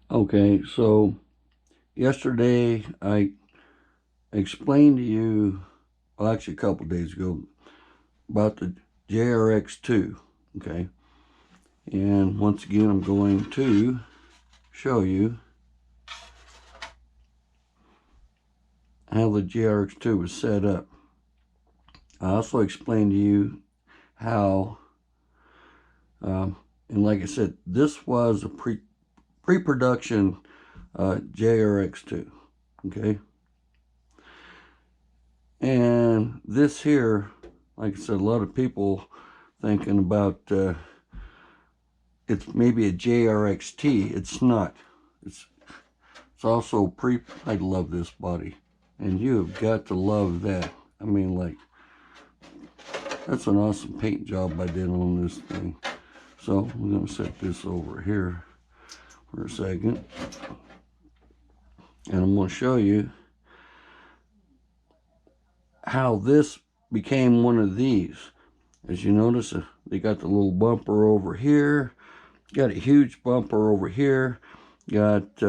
Okay, so yesterday I explained to you, well, actually a couple days ago, about the JRX2. Okay, and once again, I'm going to show you how the JRX2 was set up. I also explained to you how, and like I said, this was a pre-production JRX2. Okay, and this here, like I said, a lot of people thinking about it's maybe a JRXT. It's not. It's also I love this body, and you have got to love that. I mean, like, that's an awesome paint job I did on this thing. So I'm gonna set this over here for a second, and I'm gonna show you how this became one of these. As you notice, they got the little bumper over here, got a huge bumper over here, got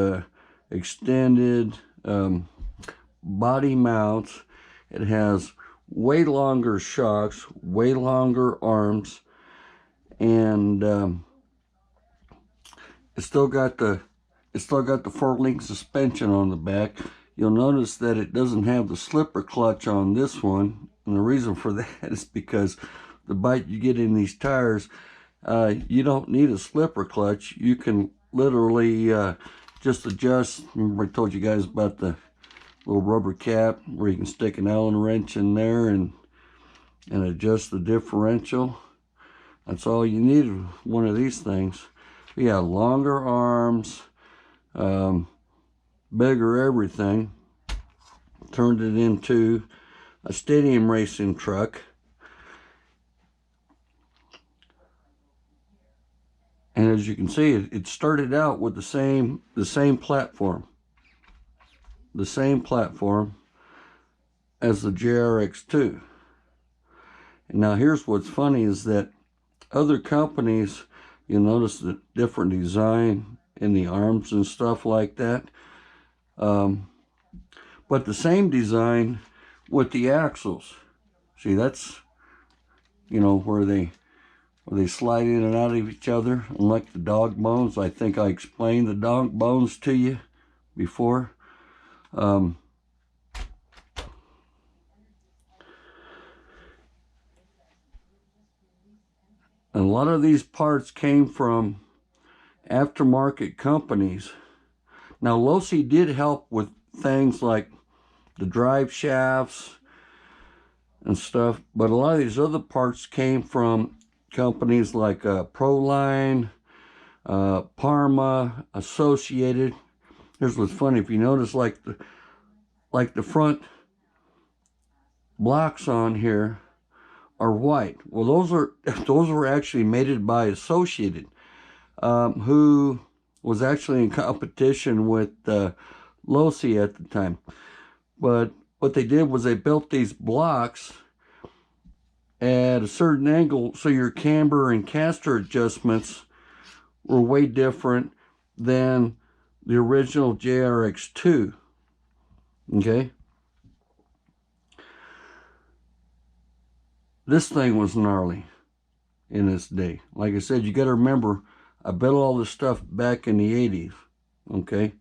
extended body mounts. It has way longer shocks, way longer arms, and it's still got the 4-link suspension on the back. You'll notice that it doesn't have the slipper clutch on this one, and the reason for that is because the bite you get in these tires, you don't need a slipper clutch. You can literally just adjust. Remember I told you guys about the little rubber cap where you can stick an Allen wrench in there and adjust the differential. That's all you need with one of these things. We got longer arms, bigger everything. Turned it into a stadium racing truck. And as you can see, it started out with the same platform. The same platform as the JRX2. And now here's what's funny is that other companies, you'll notice the different design in the arms and stuff like that. But the same design with the axles. See, that's, you know, where they slide in and out of each other, unlike the dog bones. I think I explained the dog bones to you before. And a lot of these parts came from aftermarket companies. Now, Losi did help with things like the drive shafts and stuff, but a lot of these other parts came from companies like Proline, Parma, Associated. Here's what's funny: if you notice, like the front blocks on here are white. Well, those were actually mated by Associated, who was actually in competition with Losi at the time. But what they did was they built these blocks at a certain angle, so your camber and caster adjustments were way different than the original JRX2. Okay? This thing was gnarly in its day. Like I said, you got to remember, I built all this stuff back in the 80s. Okay?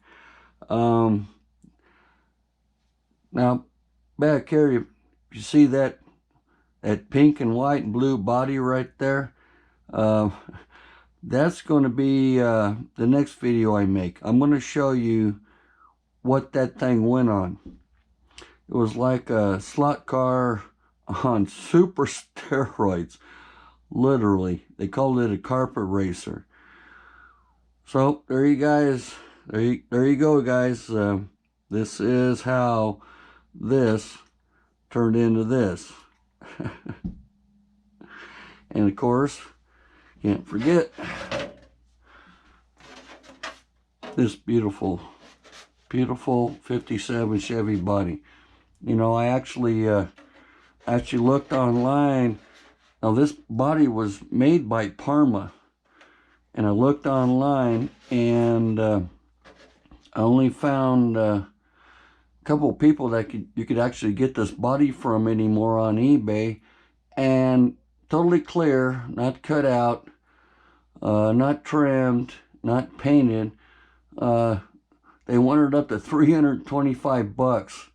Now, back here, you see that pink and white and blue body right there? That's going to be the next video I make. I'm going to show you what that thing went on. It was like a slot car on super steroids. Literally. They called it a carpet racer. So, there you guys. There you go, guys. This is how this turned into this. And of course, can't forget this beautiful 57 Chevy body. You know, I actually looked online. Now, this body was made by Parma, and I looked online, and I only found a couple of people that you could actually get this body from anymore on eBay, and totally clear, not cut out, not trimmed, not painted. They wanted up to 325 bucks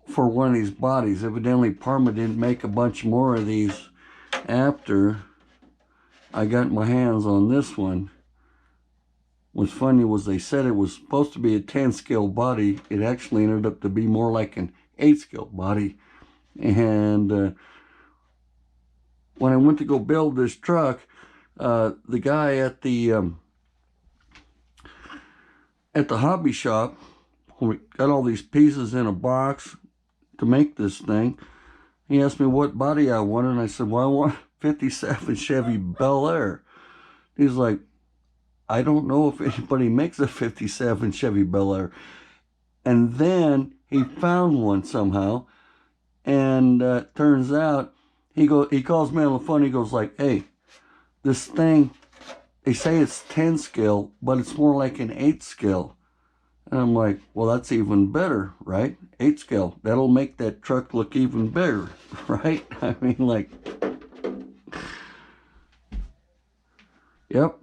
for one of these bodies. Evidently Parma didn't make a bunch more of these after I got my hands on this one. What's funny was they said it was supposed to be a 10 scale body. It actually ended up to be more like an 8 scale body. And when I went to go build this truck, the guy at the hobby shop, we got all these pieces in a box to make this thing. He asked me what body I wanted, and I said, well, I want 57 Chevy Bel Air. He's like, I don't know if anybody makes a 57 Chevy Bel Air. And then he found one somehow, and turns out he calls me on the phone. He goes like, hey, this thing, they say it's 10 scale, but it's more like an 8 scale. And I'm like, well, that's even better, right? 8 scale. That'll make that truck look even bigger, right? I mean, like, yep.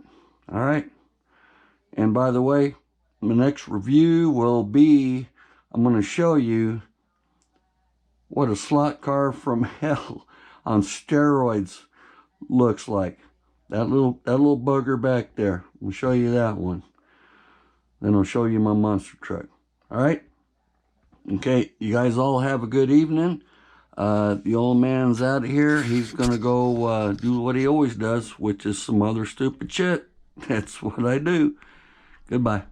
All right. And by the way, the next review will be, I'm going to show you what a slot car from hell on steroids looks like. That little bugger back there. We'll show you that one. Then I'll show you my monster truck. All right? Okay, you guys all have a good evening. The old man's out of here. He's going to go do what he always does, which is some other stupid shit. That's what I do. Goodbye.